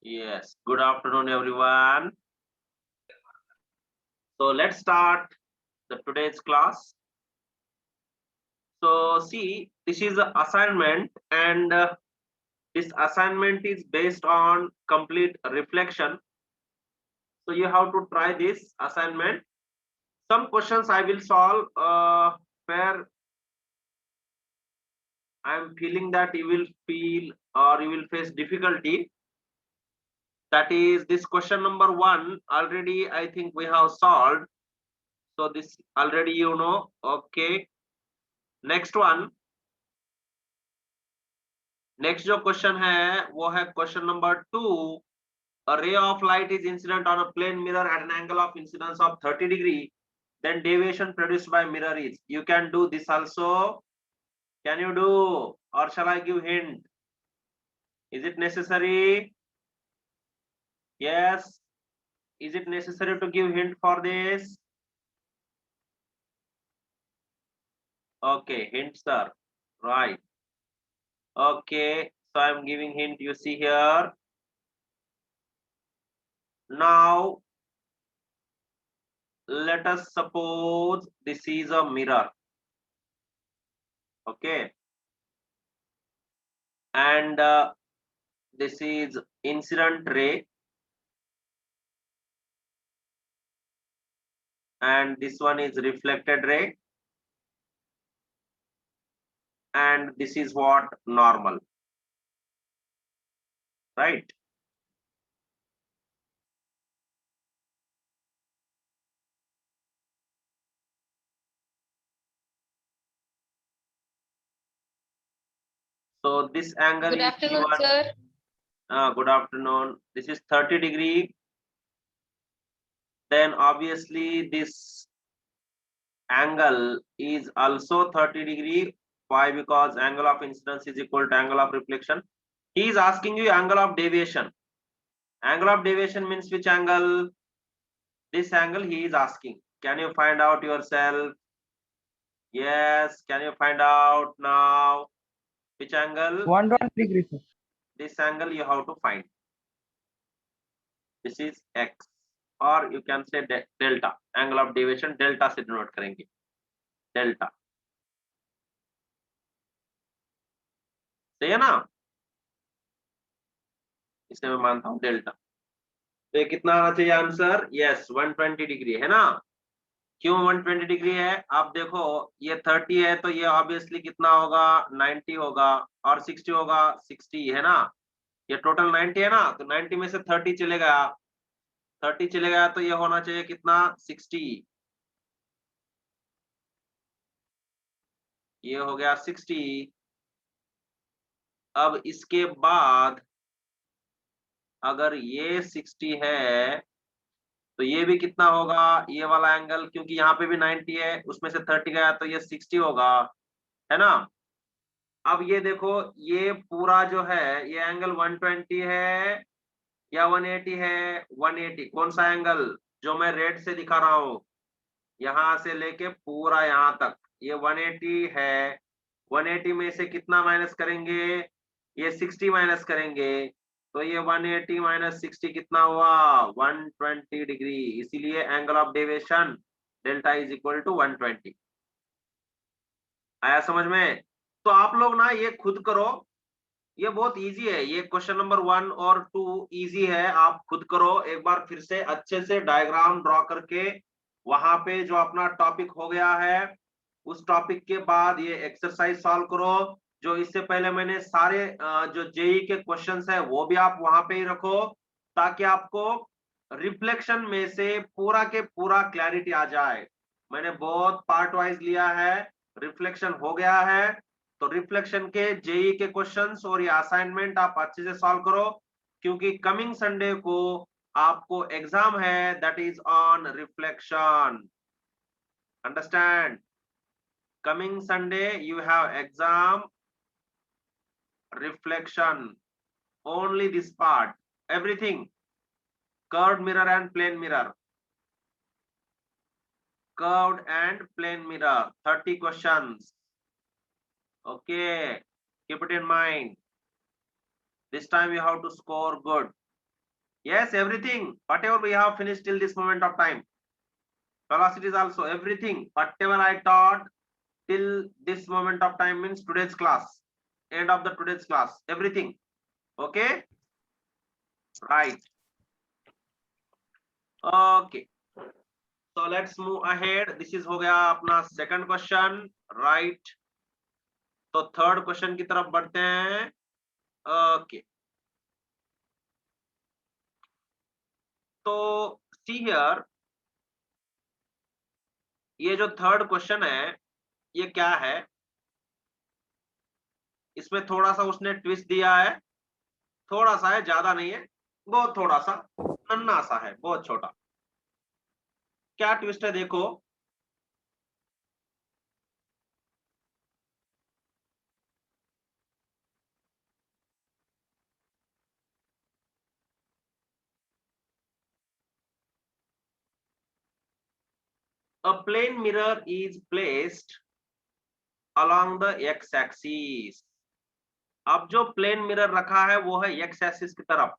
Yes, good afternoon, everyone. So let's start today's class. So see, this is an assignment, and this assignment is based on complete reflection. So you have to try this assignment. Some questions I will solve where I am feeling that you will feel or you will face difficulty. That is this question number 1. Already, I think we have solved. So this already you know. Okay. Next one, next जो question है वो है question number 2. A ray of light is incident on a plane mirror at an angle of incidence of 30 degree. Then deviation produced by mirror is. You can do this also. Can you do, or shall I give hint? Is it necessary? Yes. Is it necessary to give hint for this? Okay, hints are right. Okay, so I'm giving hint. You see here. Now let us suppose this is a mirror. Okay, and this is incident ray, and this one is reflected ray, and this is what normal, right? So this angle Good is afternoon, given. sir. Good afternoon. This is 30 degree. Then obviously this angle is also 30 degree. Why? Because angle of incidence is equal to angle of reflection. He is asking you angle of deviation. Angle of deviation means which angle? This angle he is asking. Can you find out yourself? Yes. Can you find out now? Which angle? 120 degrees, sir. This angle you have to find. This is x, or you can say delta. Angle of deviation delta से denote करेंगे. Delta. सही है ना? इसे मैं मानता हूँ delta. तो ये कितना आना चाहिए आंसर? यस, 120 डिग्री है ना? क्यों 120 डिग्री है? आप देखो, ये 30 है तो ये ऑब्वियसली कितना होगा? 90 होगा, और 60 होगा, 60 है ना? ये टोटल 90 है ना? तो 90 में से 30 चले गया, 30 चले गया तो ये होना चाहिए कितना? 60. ये हो गया 60. अब इसके बाद अगर ये 60 है तो ये भी कितना होगा? ये वाला एंगल, क्योंकि यहाँ पे भी 90 है, उसमें से 30 गया तो ये 60 होगा, है ना? अब ये देखो, ये पूरा जो है ये एंगल 120 है या 180 है? 180. कौन सा एंगल? जो मैं रेड से दिखा रहा हूं, यहां से लेके पूरा यहां तक, ये 180 है. 180 में से कितना माइनस करेंगे? ये 60 माइनस करेंगे, तो ये 180 माइनस 60 कितना हुआ? 120 डिग्री. इसीलिए angle of deviation delta is equal to 120. आया समझ में? तो आप लोग ना ये खुद करो, ये बहुत इजी है. ये क्वेश्चन नंबर 1 और 2 इजी है, आप खुद करो एक बार फिर से अच्छे से डायग्राम ड्रॉ करके. वहां पे जो अपना टॉपिक हो गया है उस टॉपिक के बाद ये एक्सरसाइज सॉल्व करो. जो इससे पहले मैंने सारे जो जेई के क्वेश्चंस है वो भी आप वहां पे ही रखो, ताकि आपको रिफ्लेक्शन में से पूरा के पूरा क्लैरिटी आ जाए. मैंने बहुत पार्ट वाइज लिया है. रिफ्लेक्शन हो गया है तो रिफ्लेक्शन के जेई के क्वेश्चंस और ये असाइनमेंट आप अच्छे से सॉल्व करो, क्योंकि कमिंग संडे को आपको एग्जाम है that is on reflection. Understand? Coming Sunday you have exam reflection, only this part, everything, curved mirror and plane mirror, curved and plane mirror, 30 questions. Okay, keep it in mind. This time you have to score good. Yes, everything, whatever we have finished till this moment of time. Velocity is also everything, whatever I taught till this moment of time means today's class, end of the today's class, everything. Okay, right. Okay, so let's move ahead. This is हो गया अपना second question, right? तो third question की तरफ बढ़ते हैं. Okay, तो see here, ये जो थर्ड क्वेश्चन है ये क्या है, इसमें थोड़ा सा उसने ट्विस्ट दिया है. थोड़ा सा है, ज्यादा नहीं है, बहुत थोड़ा सा, नन्ना सा है, बहुत छोटा. क्या ट्विस्ट है देखो. A plane mirror is placed along the x axis. अब जो प्लेन मिरर रखा है वो है x एक्सिस की तरफ.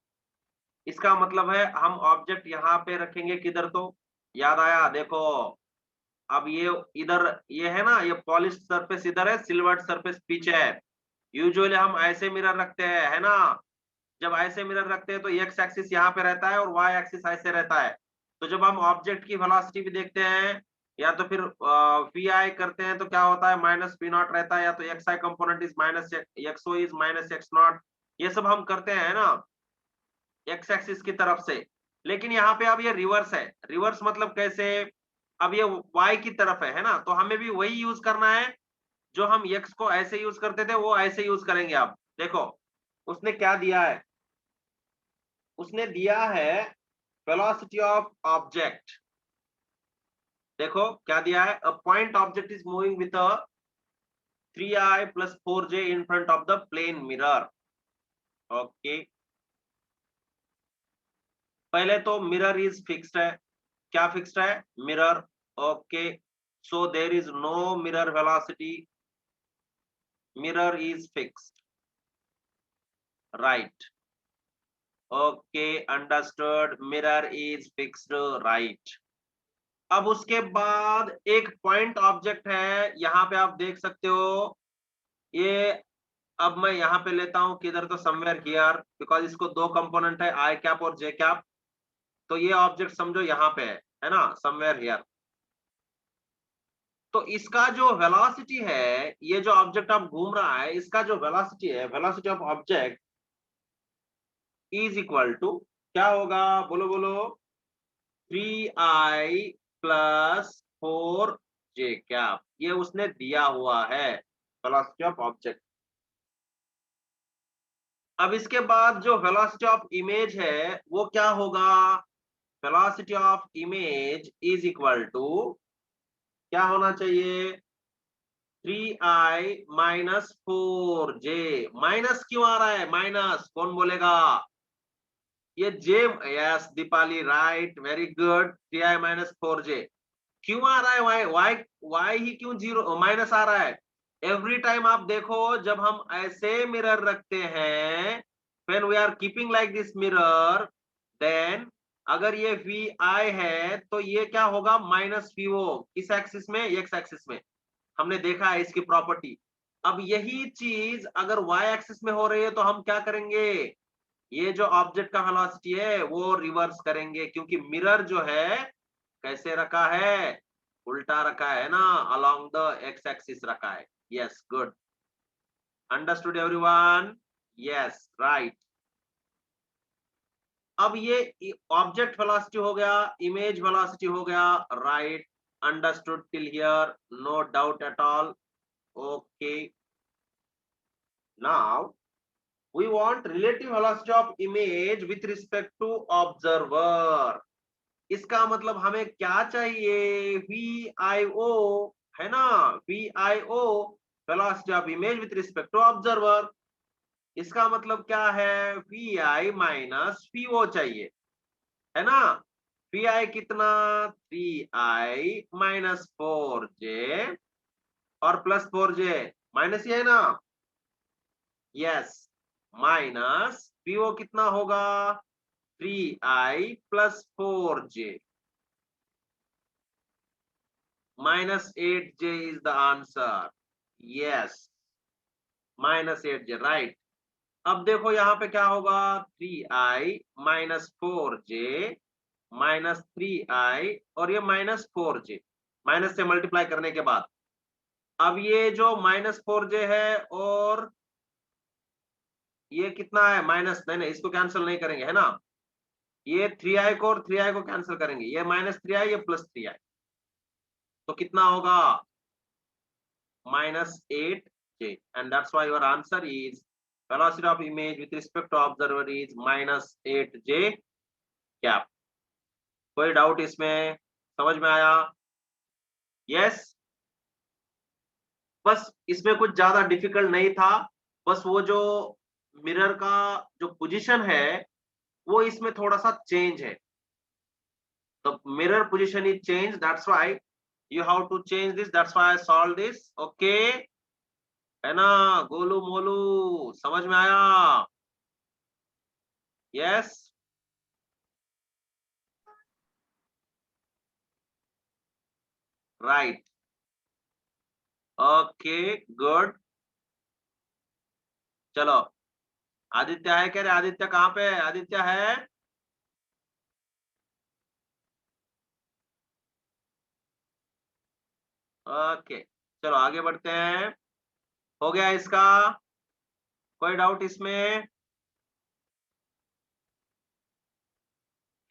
इसका मतलब है हम ऑब्जेक्ट यहाँ पे रखेंगे किधर, तो याद आया देखो. अब ये इधर, ये है ना, ये पॉलिश सरफेस इधर है, सिल्वर्ड सरफेस पीछे है. यूजुअली हम ऐसे मिरर रखते हैं, है ना. जब ऐसे मिरर रखते हैं तो एक्स एक्सिस यहाँ पे रहता है और वाई एक्सिस ऐसे रहता है. तो जब हम ऑब्जेक्ट की वेलोसिटी भी देखते हैं या तो फिर वी आई करते हैं तो क्या होता है, माइनस पी नॉट रहता है, या तो X I component is minus X O is minus X naught. ये सब हम करते हैं ना एक्स एक्सिस की तरफ से. लेकिन यहाँ पे अब ये रिवर्स है. रिवर्स मतलब कैसे, अब ये वाई की तरफ है ना, तो हमें भी वही यूज करना है. जो हम एक्स को ऐसे यूज करते थे वो ऐसे यूज करेंगे. अब देखो उसने क्या दिया है, उसने दिया है वेलोसिटी ऑफ ऑब्जेक्ट. देखो क्या दिया है, a point object is moving with a 3i plus 4j in front of the plane mirror. Okay, पहले तो मिरर इज फिक्स्ड है. क्या फिक्स्ड है, mirror. Okay, so there is no mirror velocity, mirror is fixed, right. Okay, understood, mirror is fixed, right. अब उसके बाद एक point object है, यहाँ पे आप देख सकते हो. ये अब मैं यहाँ पे लेता हूँ किधर, तो समवेयर हियर, बिकॉज इसको दो कंपोनेंट है, आई कैप और जे कैप. तो ये ऑब्जेक्ट समझो यहाँ पे है ना, समवेयर हियर. तो इसका जो वेलोसिटी है, ये जो ऑब्जेक्ट अब घूम रहा है, इसका जो वेलोसिटी है, velocity of object is equal to क्या होगा, बोलो बोलो. 3i प्लस 4j कैप, ये उसने दिया हुआ है वेलोसिटी ऑफ ऑब्जेक्ट. अब इसके बाद जो वेलोसिटी ऑफ इमेज है वो क्या होगा, velocity of image is equal to क्या होना चाहिए, 3i माइनस 4j. माइनस क्यों आ रहा है, माइनस कौन बोलेगा, ये J. Yes Deepali, right, very good. 3i minus 4j क्यों आ रहा है, वाई वाई वाई ही क्यों जीरो माइनस आ रहा है. एवरी टाइम आप देखो जब हम ऐसे मिरर रखते हैं, when we are keeping like this mirror, then अगर ये वी आई है तो ये क्या होगा, माइनस वी ओ. किस एक्सिस में, एक्स एक्सिस में. हमने देखा है इसकी प्रॉपर्टी. अब यही चीज अगर वाई एक्सिस में हो रही है तो हम क्या करेंगे, ये जो ऑब्जेक्ट का वेलोसिटी है वो रिवर्स करेंगे, क्योंकि मिरर जो है कैसे रखा है, उल्टा रखा है ना, अलोंग द एक्स एक्सिस रखा है. Yes, good, understood everyone. Yes, right. अब ये ऑब्जेक्ट वेलोसिटी हो गया, इमेज वेलोसिटी हो गया, right. Understood till here, no doubt at all. Okay, now we want relative velocity of image with respect to observer. इसका मतलब हमें क्या चाहिए, वी आई ओ, है ना, V I O, velocity of image with respect to observer. इसका मतलब क्या है, V I minus V O चाहिए, है ना. वी आई कितना, 3i माइनस 4j और प्लस 4j, माइनस ये है ना. यस, माइनस वी ओ कितना होगा, 3i plus 4j. Minus 8j is the answer. Yes, minus 8j, right. अब देखो यहाँ पे क्या होगा, 3i minus 4j minus 3i और ये minus 4j, माइनस से मल्टीप्लाई करने के बाद अब ये जो माइनस 4j है और ये कितना है माइनस, नहीं इसको कैंसिल नहीं करेंगे है ना, ये 3i को और 3i को कैंसिल करेंगे, ये माइनस 3i ये प्लस 3i, तो कितना होगा minus 8j, and that's why your answer is velocity of image with respect to observer is minus 8j cap. कोई डाउट इसमें, समझ में आया? यस, बस इसमें कुछ ज्यादा डिफिकल्ट नहीं था, बस वो जो मिरर का जो पोजीशन है वो इसमें थोड़ा सा चेंज है, तो mirror position is change, that's why you have to change this, that's why I solved this. Okay, है ना गोलू मोलू, समझ में आया? Yes, right, okay good. चलो आदित्य है क्या रे, आदित्य कहाँ पे है, आदित्य है? ओके चलो आगे बढ़ते हैं, हो गया इसका, कोई डाउट इसमें,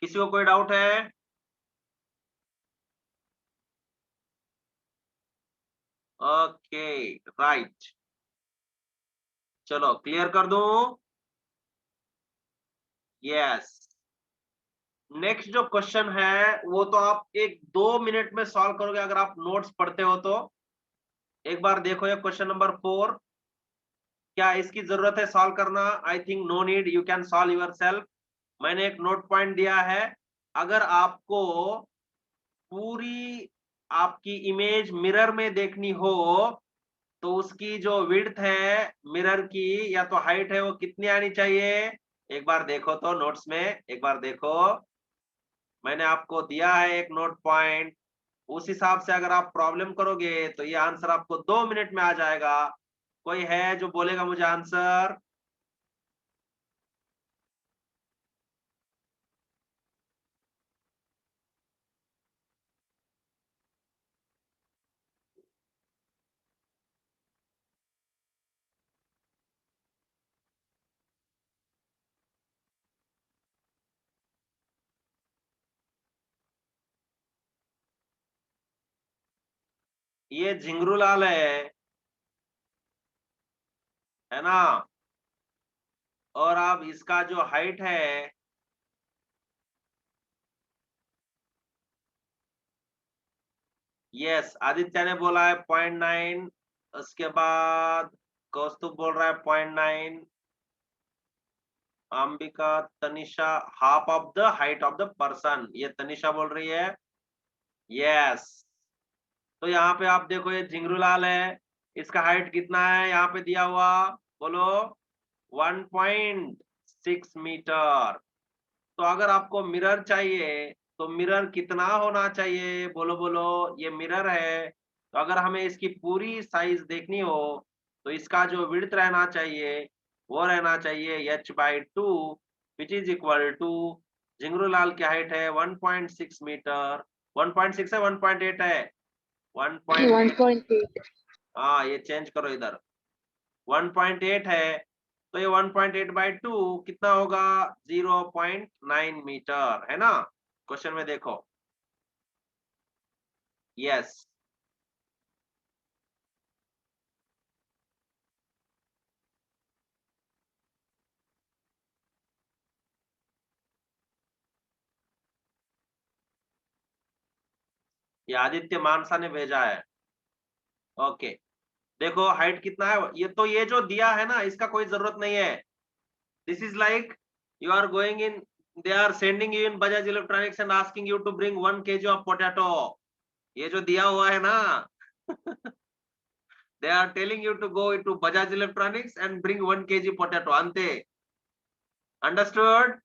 किसी को कोई डाउट है? ओके राइट, चलो क्लियर कर दूं। यस, नेक्स्ट जो क्वेश्चन है वो तो आप 1-2 मिनट में सॉल्व करोगे अगर आप नोट्स पढ़ते हो तो। एक बार देखो ये क्वेश्चन नंबर 4, क्या इसकी जरूरत है सॉल्व करना? I think no need, you can solve yourself. मैंने एक नोट पॉइंट दिया है, अगर आपको पूरी आपकी इमेज मिरर में देखनी हो तो उसकी जो विड्थ है मिरर की या तो हाइट है वो कितनी आनी चाहिए? एक बार देखो तो नोट्स में, एक बार देखो, मैंने आपको दिया है एक नोट पॉइंट, उस हिसाब से अगर आप प्रॉब्लम करोगे तो ये आंसर आपको 2 मिनट में आ जाएगा। कोई है जो बोलेगा मुझे आंसर? ये झिंगरू लाल है ना, और अब इसका जो हाइट है, यस आदित्य ने बोला है 0.9, उसके बाद कौस्तुभ बोल रहा है 0.9, Ambika, Tanisha half of the height of the person, ये तनिषा बोल रही है। यस, तो यहाँ पे आप देखो ये झिंगरूलाल है, इसका हाइट कितना है यहाँ पे दिया हुआ, बोलो 1.6 मीटर। तो अगर आपको मिरर चाहिए तो मिरर कितना होना चाहिए, बोलो बोलो, ये मिरर है, तो अगर हमें इसकी पूरी साइज देखनी हो तो इसका जो विड्थ रहना चाहिए वो रहना चाहिए h/2, which is equal to, Jhingrulal की हाइट है 1.6 मीटर, 1.6 है 1.8 है, 1.8, 1.8। हाँ ये चेंज करो इधर, 1.8 है, तो ये 1.8/2 कितना होगा, 0.9 मीटर, है ना? क्वेश्चन में देखो, यस, ये आदित्य मानसा ने भेजा है। ओके देखो हाइट कितना है, ये तो ये जो दिया है ना इसका कोई जरूरत नहीं है, this is like you are going in, they are sending you in Bajaj electronics and asking you to bring 1 kg of potato, ये जो दिया हुआ है ना they are telling you to go to Bajaj Electronics and bring 1 kg potato, ante, understood?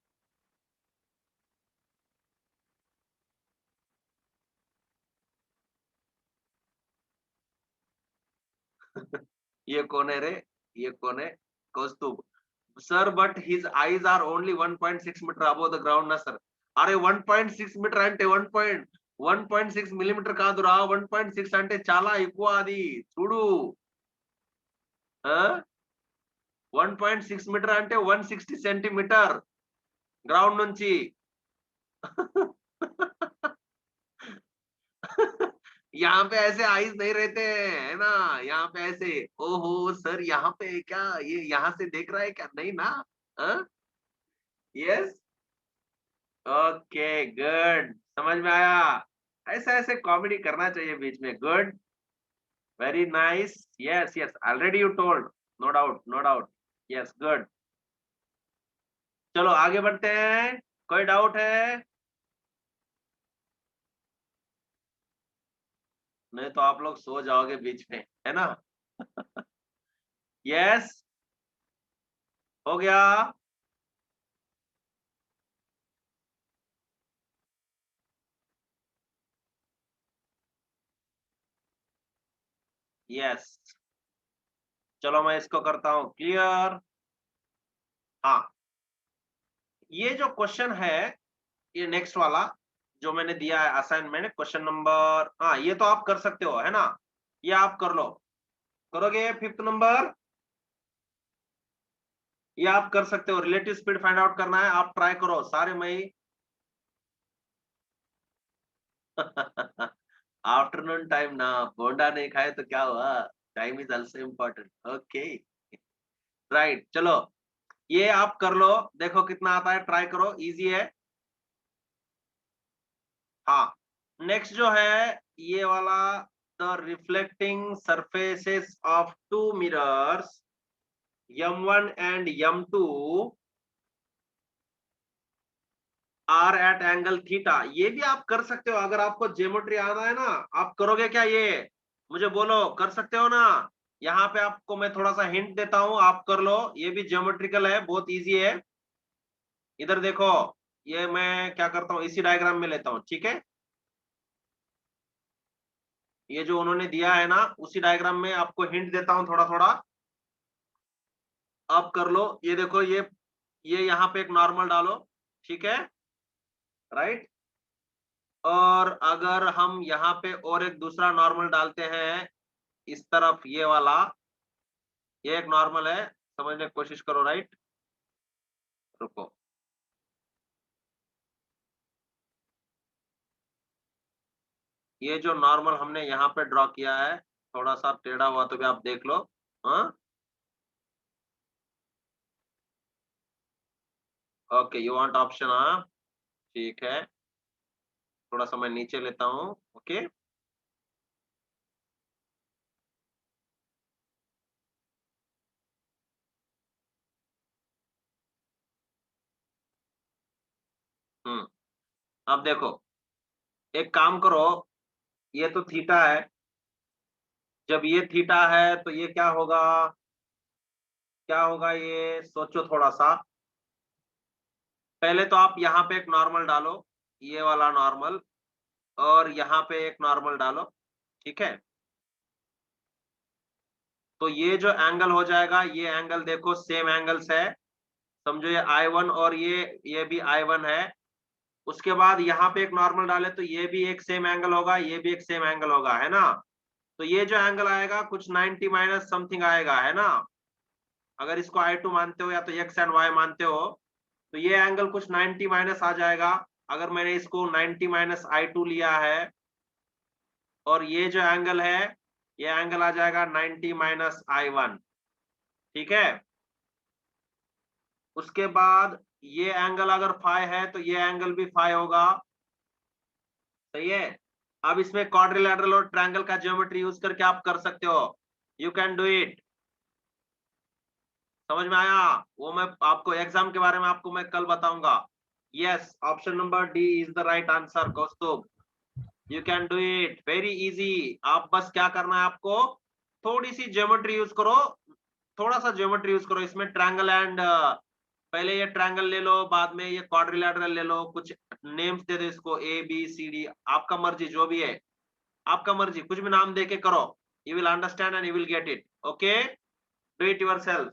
ये कौन है रे? ये कौन है? Kaustubh. Sir but his eyes are only 1.6 metre above the ground ना सर. అరే 1.6 మీటర్ అంటే 1.6 మిల్లీమీటర్ కాదురా, 1.6 అంటే చాలా ఎక్కువ అది చూడు. 1.6 మీటర్ అంటే 160 సెంటీమీటర్ గ్రౌండ్ నుంచి. यहाँ पे ऐसे आइस नहीं रहते हैं, है ना? यहाँ पे ऐसे, ओहो सर यहाँ पे क्या ये यहाँ से देख रहा है क्या? नहीं ना? यस, ओके गुड, समझ में आया. ऐसा ऐसे कॉमेडी करना चाहिए बीच में. Good, very nice. Yes yes, already you told. No doubt, no doubt. Yes good. चलो आगे बढ़ते हैं. कोई डाउट है? नहीं तो आप लोग सो जाओगे बीच में, है ना? यस, हो गया. यस, चलो मैं इसको करता हूं क्लियर. हाँ, ये जो क्वेश्चन है, ये नेक्स्ट वाला जो मैंने दिया है असाइनमेंट, क्वेश्चन नंबर, हाँ ये तो आप कर सकते हो, है ना? ये आप कर लो. करोगे 5th नंबर? ये आप कर सकते हो. रिलेटिव स्पीड फाइंड आउट करना है, आप ट्राई करो सारे मई. आफ्टरनून टाइम ना, बोंडा नहीं खाए तो क्या हुआ? Time is also important. Okay, right. चलो ये आप कर लो, देखो कितना आता है, ट्राई करो, इजी है. हाँ, नेक्स्ट जो है ये वाला, the reflecting surfaces of two mirrors M1 and M2 are at angle theta. ये भी आप कर सकते हो, अगर आपको ज्योमेट्री आना है ना. आप करोगे क्या ये? मुझे बोलो, कर सकते हो ना? यहाँ पे आपको मैं थोड़ा सा हिंट देता हूँ, आप कर लो. ये भी ज्योमेट्रिकल है, बहुत इजी है. इधर देखो, ये मैं क्या करता हूँ, इसी डायग्राम में लेता हूँ, ठीक है? ये जो उन्होंने दिया है ना, उसी डायग्राम में आपको हिंट देता हूँ थोड़ा थोड़ा. आप कर लो. ये देखो, ये यहाँ पे एक नॉर्मल डालो, ठीक है? राइट. और अगर हम यहाँ पे और एक दूसरा नॉर्मल डालते हैं इस तरफ, ये वाला, ये एक नॉर्मल है, समझने की कोशिश करो. राइट, रुको. ये जो नॉर्मल हमने यहाँ पे ड्रॉ किया है, थोड़ा सा टेढ़ा हुआ तो भी आप देख लो. हाँ, ओके, यू वांट ऑप्शन? हाँ, ठीक है. थोड़ा सा मैं नीचे लेता हूँ. ओके. अब देखो, एक काम करो, ये तो थीटा है. जब ये थीटा है तो ये क्या होगा? क्या होगा ये सोचो थोड़ा सा. पहले तो आप यहाँ पे एक नॉर्मल डालो, ये वाला नॉर्मल, और यहाँ पे एक नॉर्मल डालो, ठीक है? तो ये जो एंगल हो जाएगा, ये एंगल देखो सेम एंगल्स है, समझो. ये I1 और ये भी I1 है. उसके बाद यहाँ पे एक नॉर्मल डाले तो ये भी एक सेम एंगल होगा, ये भी एक सेम एंगल होगा, है ना? तो ये जो एंगल आएगा कुछ 90 माइनस समथिंग आएगा, है ना? अगर इसको I2 मानते हो या तो X एंड Y मानते हो, तो ये एंगल कुछ 90 माइनस आ जाएगा. अगर मैंने इसको 90 माइनस I2 लिया है, और ये जो एंगल है, ये एंगल आ जाएगा 90 माइनस I1, ठीक है? उसके बाद ये एंगल अगर फाई है तो ये एंगल भी फाई होगा, सही है? अब इसमें क्वाड्रिलैटरल और ट्रायंगल का ज्योमेट्री यूज करके आप कर सकते हो. You can do it. समझ में आया? वो मैं आपको एग्जाम के बारे में आपको मैं कल बताऊंगा. Yes, option number D is the right answer Kaustubh. You can do it, very easy. आप बस क्या करना है आपको, थोड़ी सी ज्योमेट्री यूज करो, थोड़ा सा ज्योमेट्री यूज करो इसमें. ट्रायंगल एंड पहले ये ट्रायंगल ले लो, बाद में ये क्वाड्रिलैटरल ले लो, कुछ नेम्स दे दो इसको, A B C D, आपका मर्जी, जो भी है आपका मर्जी, कुछ भी नाम दे के करो. You will understand and you will get it. Okay? Do it yourself.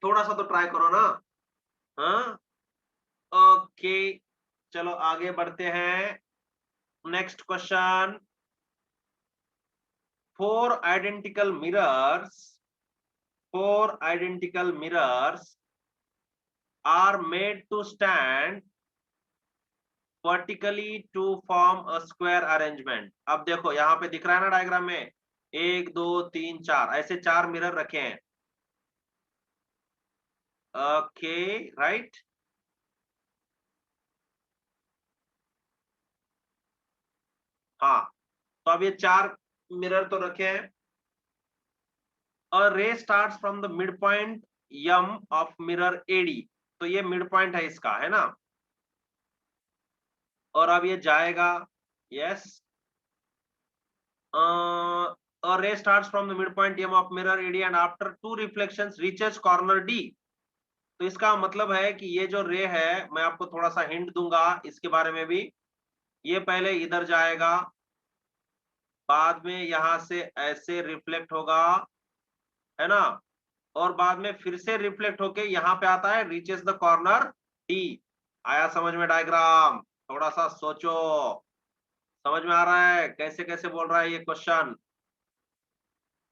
थोड़ा सा तो ट्राई करो ना. हाँ? ओके, चलो आगे बढ़ते हैं. Next question. Four identical mirrors are made to stand vertically to form a square arrangement. अब देखो यहाँ पे दिख रहा है ना डायग्राम में, 1 2 3 4 ऐसे 4 मिरर रखे हैं. Okay, right. हाँ, तो अब ये 4 मिरर तो रखे हैं. A ray starts from the midpoint M of mirror AD. तो ये मिड पॉइंट है इसका, है ना. और अब ये जाएगा. Yes. A ray starts from the midpoint M of mirror AD and after two reflections reaches corner D. तो इसका मतलब है कि ये जो रे है, मैं आपको थोड़ा सा हिंट दूंगा इसके बारे में भी. ये पहले इधर जाएगा, बाद में यहां से ऐसे रिफ्लेक्ट होगा, है ना, और बाद में फिर से रिफ्लेक्ट होके यहाँ पे आता है, रीचेस द कॉर्नर डी. आया समझ में डायग्राम? थोड़ा सा सोचो. समझ में आ रहा है कैसे कैसे बोल रहा है ये question?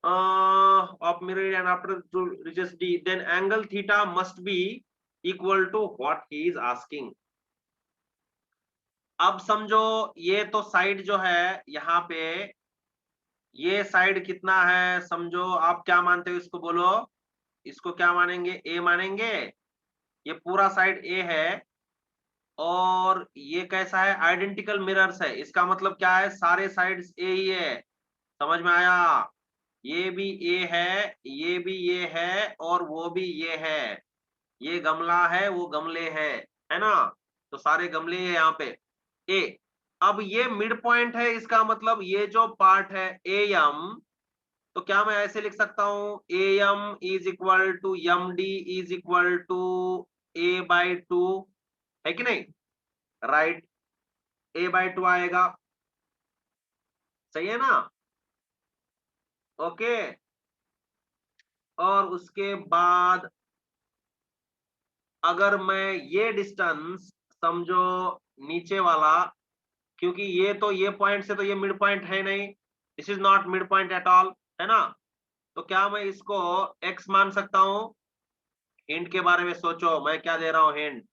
of mirror and after to reaches D, then angle theta must be equal to what he is asking. अब समझो ये तो साइड जो है यहाँ पे, ये साइड कितना है समझो. आप क्या मानते हो इसको बोलो. इसको क्या मानेंगे? ए मानेंगे. ये पूरा साइड ए है और ये कैसा है? आइडेंटिकल मिरर्स है. इसका मतलब क्या है? सारे साइड्स ए ही है. समझ में आया? ये भी ए है, ये भी ये है और वो भी ये है. ये गमला है, वो गमले हैं, है ना. तो सारे गमले हैं यहाँ पे. ए. अब ये मिड पॉइंट है, इसका मतलब ये जो पार्ट है ए एम, तो क्या मैं ऐसे लिख सकता हूं? A M is equal to M D is equal to A by two, है कि नहीं? राइट. ए बाई टू आएगा. सही है ना? ओके. और उसके बाद अगर मैं ये डिस्टेंस समझो नीचे वाला, क्योंकि ये तो ये पॉइंट से तो ये मिड पॉइंट है नहीं, this is not mid point at all, है ना. तो क्या मैं इसको x मान सकता हूं? हिंट के बारे में सोचो, मैं क्या दे रहा हूं हिंट.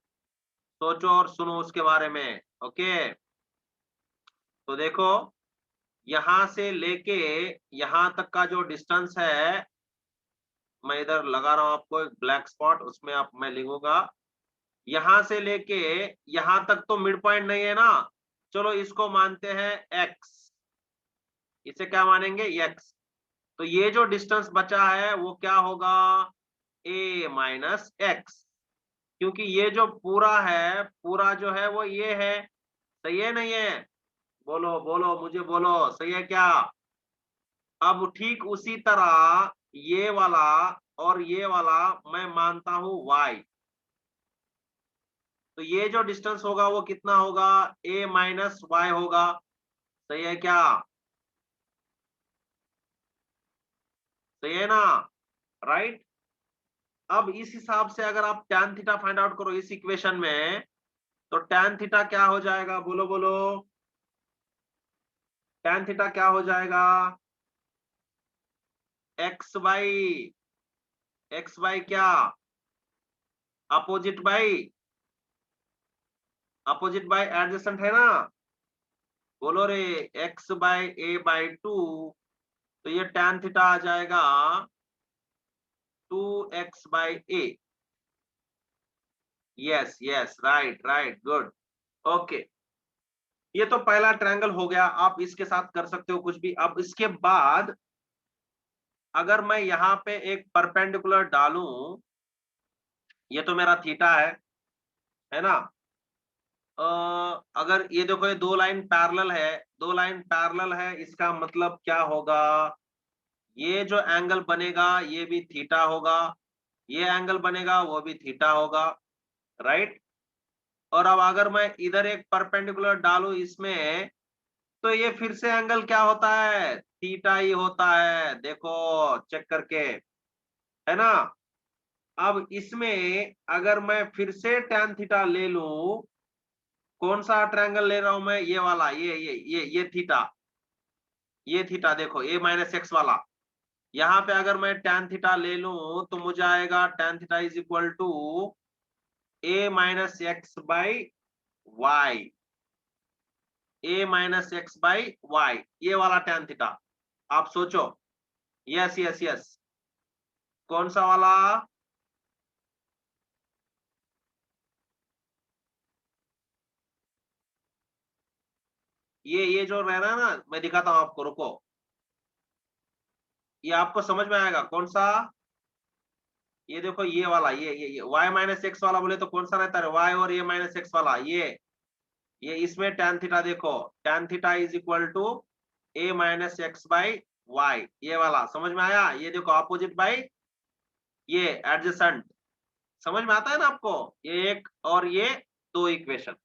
सोचो और सुनो उसके बारे में. ओके, तो देखो यहां से लेके यहां तक का जो डिस्टेंस है, मैं इधर लगा रहा हूं आपको एक ब्लैक स्पॉट, उसमें आप मैं लिखूंगा. यहां से लेके यहां तक तो मिड पॉइंट नहीं है ना. चलो इसको मानते हैं x. इसे क्या मानेंगे? x. तो ये जो डिस्टेंस बचा है वो क्या होगा? a minus x. क्योंकि ये जो पूरा है, पूरा जो है वो ये है. सही है नहीं है? बोलो बोलो, मुझे बोलो, सही है क्या? अब ठीक उसी तरह ये वाला और ये वाला मैं मानता हूं y. तो ये जो डिस्टेंस होगा वो कितना होगा? a माइनस y होगा. सही है क्या? सही है ना? राइट. अब इस हिसाब से अगर आप tan थीटा फाइंड आउट करो इस इक्वेशन में, तो tan थीटा क्या हो जाएगा? बोलो बोलो. tan थीटा क्या हो जाएगा? x बाई क्या? अपोजिट बाई एडजेसेंट है ना. बोलो रे. x by a by two, तो ये tan थीटा आ जाएगा 2x by a. Yes yes, right right, good. Okay, ये तो पहला ट्रायंगल हो गया. आप इसके साथ कर सकते हो कुछ भी. अब इसके बाद अगर मैं यहाँ पे एक परपेंडिकुलर डालूं, ये तो मेरा थीटा है ना. अगर ये देखो ये दो लाइन पैरेलल है, दो लाइन पैरेलल है, इसका मतलब क्या होगा? ये जो एंगल बनेगा ये भी थीटा होगा, ये एंगल बनेगा वो भी थीटा होगा. राइट. और अब अगर मैं इधर एक परपेंडिकुलर डालूं इसमें, तो ये फिर से एंगल क्या होता है? थीटा ही होता है, देखो चेक करके, है ना। अब इसमें अगर मैं फिर से tan थीटा ले लूं, कौन सा ट्रायंगल ले रहा हूं मैं, ये वाला, ये थीटा, ये थीटा देखो, a माइनस एक्स वाला। यहाँ पे अगर मैं tan थीटा ले लूं तो मुझे आएगा tan theta is equal to a minus X by Y, a minus X by Y, ये वाला tan थीटा। आप सोचो, यस यस यस, कौन सा वाला, ये जो रह रहा है ना, मैं दिखाता हूं आपको, रुको, ये आपको समझ में आएगा कौन सा। ये देखो ये वाला, ये y माइनस एक्स वाला बोले तो कौन सा रहता है, y और a माइनस एक्स वाला, ये इसमें tan थीटा देखो, tan theta is equal to a minus X by Y, ये वाला समझ में आया। ये देखो अपोजिट बाई ये एडजेसेंट, समझ में आता है ना आपको, ये एक और ये दो इक्वेशन।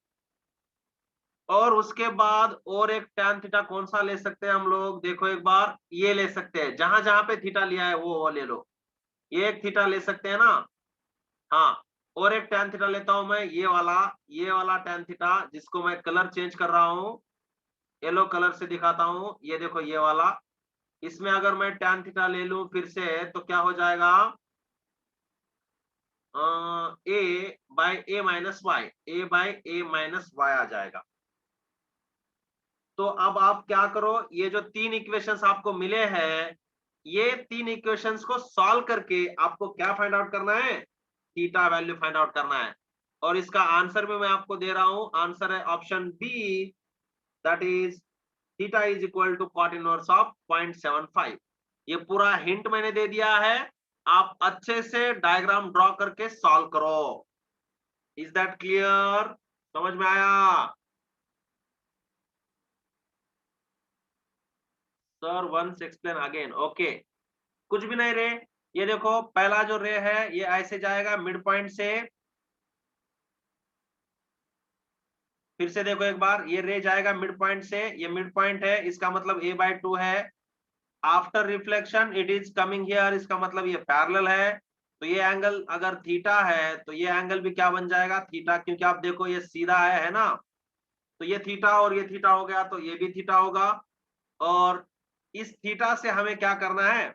और उसके बाद और एक tan थीटा कौन सा ले सकते हैं हम लोग, देखो एक बार, ये ले सकते हैं, जहां जहां पे थीटा लिया है वो ले लो, ये एक थीटा ले सकते हैं ना। हाँ, और एक tan थीटा लेता हूं मैं, ये वाला tan थीटा, जिसको मैं कलर चेंज कर रहा हूं, येलो कलर से दिखाता हूं, ये देखो ये वाला। इसमें अगर मैं tan थीटा ले लूं फिर से तो क्या हो जाएगा, A by A minus Y, A by A minus Y आ जाएगा। तो अब आप क्या करो, ये जो तीन इक्वेशंस आपको मिले हैं, ये तीन इक्वेशंस को सॉल्व करके आपको क्या फाइंड आउट करना है, थीटा वैल्यू फाइंड आउट करना है। और इसका आंसर भी मैं आपको दे रहा हूं, आंसर है option B, that is theta is equal to cot inverse of 0.75। ये पूरा हिंट मैंने दे दिया है, आप अच्छे से डायग्राम ड्रॉ करके सॉल्व करो। इज दैट क्लियर, समझ में आया। Sir once explain again, okay, कुछ भी नहीं रे। ये देखो पहला जो रे है ये ऐसे जाएगा मिड पॉइंट से, फिर से देखो एक बार, ये रे जाएगा मिड पॉइंट से, ये मिड पॉइंट है, इसका मतलब a/2 है। After reflection it is coming here, इसका मतलब ये पैरेलल है। तो ये एंगल अगर थीटा है तो ये एंगल भी क्या बन जाएगा, थीटा, क्योंकि आप देखो ये सीधा है ना। तो ये थीटा और ये थीटा हो गया, तो ये भी थीटा होगा। और इस थीटा से हमें क्या करना है,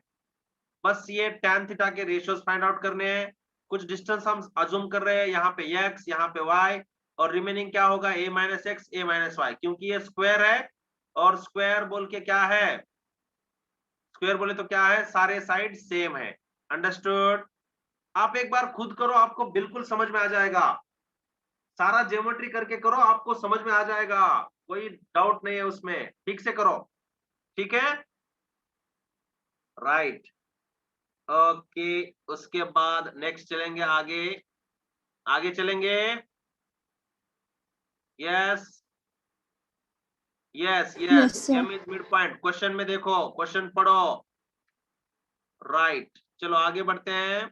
बस ये tan थीटा के रेशियोज फाइंड आउट करने हैं। कुछ डिस्टेंस हम अज्यूम कर रहे हैं, यहाँ पे x, यहाँ पे y, और रिमेनिंग क्या होगा, a minus X, a minus Y, क्योंकि ये स्क्वायर है। और स्क्वायर बोल के क्या है, स्क्वायर बोले तो क्या है, सारे साइड सेम है। अंडरस्टूड। आप एक बार खुद करो, आपको बिल्कुल समझ में आ जाएगा, सारा ज्योमेट्री करके करो, आपको समझ में आ जाएगा, कोई डाउट नहीं है उसमें, ठीक से करो, ठीक है, राइट। ओके, उसके बाद नेक्स्ट चलेंगे आगे, आगे चलेंगे, yes yes yes yes, sir. M is mid point, question में देखो, क्वेश्चन पढ़ो, राइट। चलो आगे बढ़ते हैं।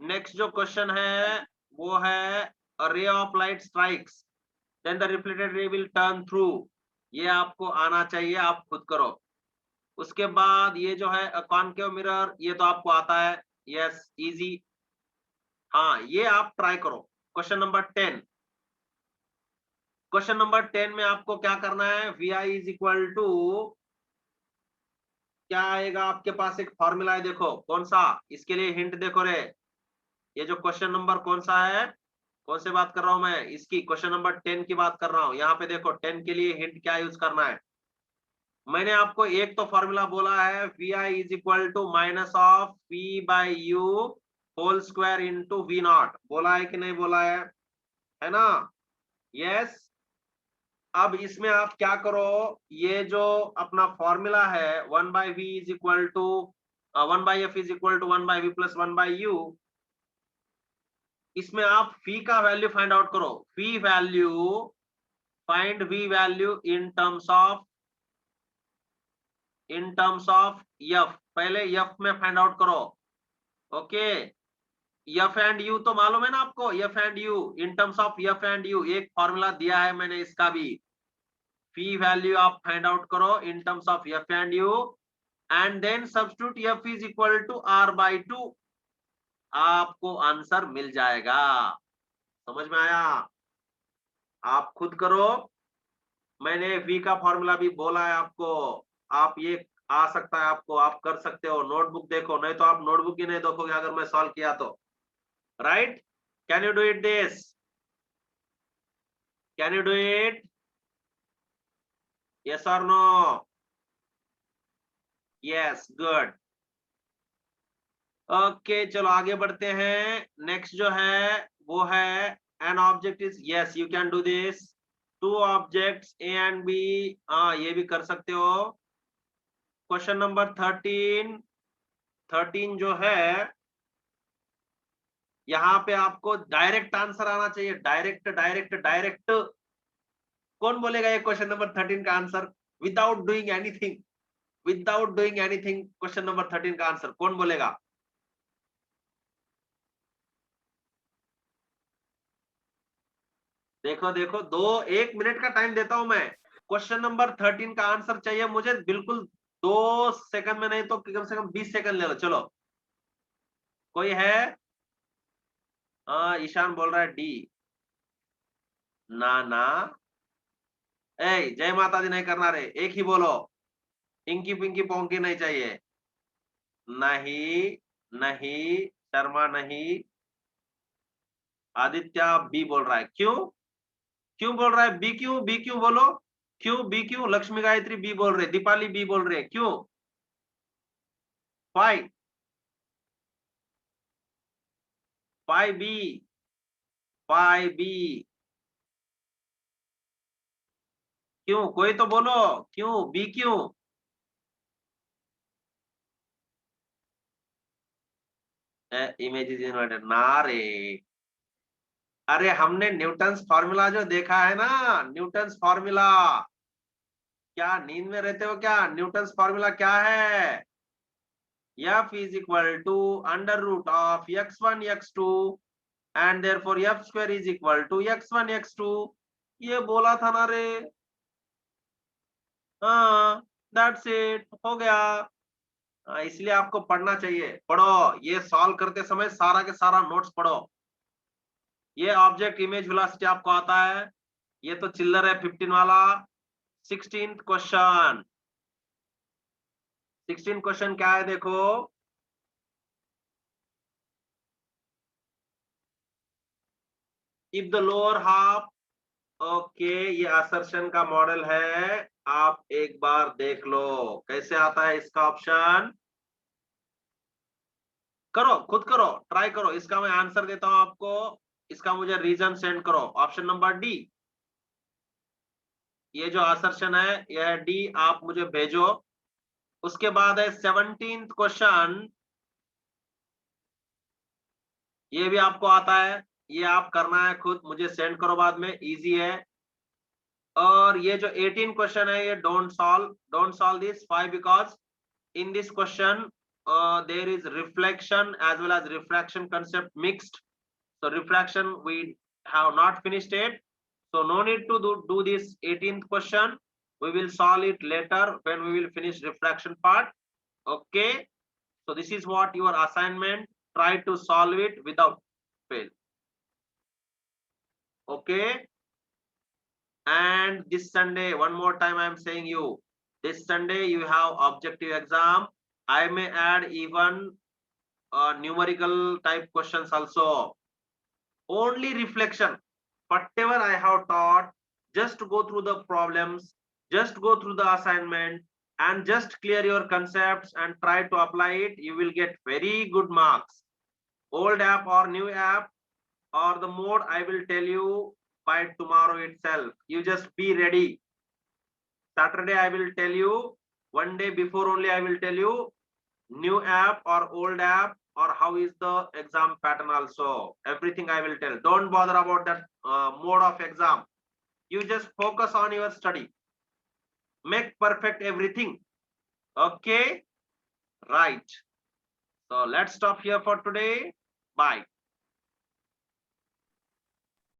नेक्स्ट जो क्वेश्चन है वो है, a ray of light strikes then the reflected ray will turn through, ये आपको आना चाहिए, आप खुद करो। उसके बाद ये जो है कॉनकेव मिरर, ये तो आपको आता है, यस इजी, हाँ ये आप ट्राई करो। क्वेश्चन नंबर 10, क्वेश्चन नंबर 10 में आपको क्या करना है, V I is equal to, क्या आएगा आपके पास, एक फॉर्मूला है, देखो कौन सा, इसके लिए हिंट देखो रे, ये जो क्वेश्चन नंबर कौन सा है, कौन से बात कर रहा हूं मैं, इसकी क्वेश्चन नंबर 10 की बात कर रहा हूं। यहाँ पे देखो 10 के लिए हिंट क्या यूज करना है, मैंने आपको एक तो फॉर्मूला बोला है, V I is equal to minus of P by U whole square into V naught, बोला है कि नहीं बोला है ना, यस। अब इसमें आप क्या करो, ये जो अपना फॉर्मूला है, 1/v is equal to 1/f is equal to 1/v plus 1/u, इसमें आप फी का वैल्यू फाइंड आउट करो, phi value, find v value in terms of f, पहले एफ में फाइंड आउट करो, ओके। एफ एंड यू तो मालूम है ना आपको, f and u, in terms of F and u एक फॉर्मूला दिया है मैंने इसका भी, फी वैल्यू आप फाइंड आउट करो in terms of F and U, and then substitute F is equal to R by 2, आपको आंसर मिल जाएगा। समझ में आया? आप खुद करो, मैंने वी का फॉर्मूला भी बोला है आपको, आप ये आ सकता है आपको, आप कर सकते हो। नोटबुक देखो, नहीं तो आप नोटबुक ही नहीं देखोगे अगर मैं सॉल्व किया तो। Right? Can you do it this? Can you do it? Yes और नो? Yes, good. ओके, चलो आगे बढ़ते हैं। नेक्स्ट जो है वो है an object is, yes you can do this, two objects A and B, हाँ ये भी कर सकते हो। क्वेश्चन नंबर 13 जो है, यहाँ पे आपको डायरेक्ट आंसर आना चाहिए, डायरेक्ट डायरेक्ट डायरेक्ट। कौन बोलेगा ये क्वेश्चन नंबर 13 का answer without doing anything? Without doing anything question number 13 का आंसर कौन बोलेगा? देखो देखो, 1 मिनट का टाइम देता हूं मैं। क्वेश्चन नंबर 13 का आंसर चाहिए मुझे बिल्कुल 2 सेकंड में, नहीं तो कम से कम 20 सेकंड ले लो। चलो, कोई है? ईशान बोल रहा है डी। ना ना, जय माता दी नहीं करना रे, एक ही बोलो। इंकी पिंकी पोंकी नहीं चाहिए। नहीं नहीं, शर्मा नहीं। आदित्य बी बोल रहा है, क्यों? क्यों बोल रहा है बी? क्यों बी? क्यों बोलो, क्यों बी? क्यों? लक्ष्मी गायत्री बी बोल रहे, दीपाली बी बोल रहे, क्यों? Five, 5B, 5B। क्यों? कोई तो बोलो, क्यों बी? क्यों? इमेज इज इन्वर्टेड ना रे। अरे हमने न्यूटन्स फॉर्मूला जो देखा है ना, न्यूटन्स फॉर्मूला। क्या नींद में रहते हो क्या? न्यूटन्स फॉर्मूला क्या है? F is equal to under root of x1 x2 and therefore f square is equal to x1 x2, ये बोला था ना रे। हाँ, दैट्स इट, हो गया। इसलिए आपको पढ़ना चाहिए, पढ़ो। ये सॉल्व करते समय सारा के सारा नोट्स पढ़ो। ये ऑब्जेक्ट इमेज वेलोसिटी आपको आता है, ये तो चिल्लर है 15 वाला। 16th क्वेश्चन, 16 क्वेश्चन क्या है देखो। If the lower half, okay, ये असर्शन का मॉडल है, आप एक बार देख लो कैसे आता है इसका ऑप्शन। करो, खुद करो, ट्राई करो। इसका मैं आंसर देता हूं आपको, इसका मुझे रीजन सेंड करो। ऑप्शन नंबर डी, ये जो असर्शन है यह है डी, आप मुझे भेजो। उसके बाद है 17th क्वेश्चन, ये भी आपको आता है, ये आप करना है खुद, मुझे सेंड करो बाद में, इजी है। और ये जो 18 क्वेश्चन है ये don't solve this, why? Because in this question there is reflection as well as refraction concept mixed, so refraction we have not finished it, so no need to do this 18th question. We will solve it later when we will finish refraction part. Okay, so this is what your assignment, try to solve it without fail. Okay, and this Sunday, one more time I am saying you, this Sunday you have objective exam. I may add even numerical type questions also. Only reflection, whatever I have taught, just go through the problems, just go through the assignment, and just clear your concepts and try to apply it. You will get very good marks. Old app or new app or the mode, I will tell you by tomorrow itself. You just be ready. Saturday I will tell you, one day before only I will tell you new app or old app, or how is the exam pattern also. Everything I will tell. Don't bother about that mode of exam. You just focus on your study. Make perfect everything. Okay? Right. So let's stop here for today. Bye.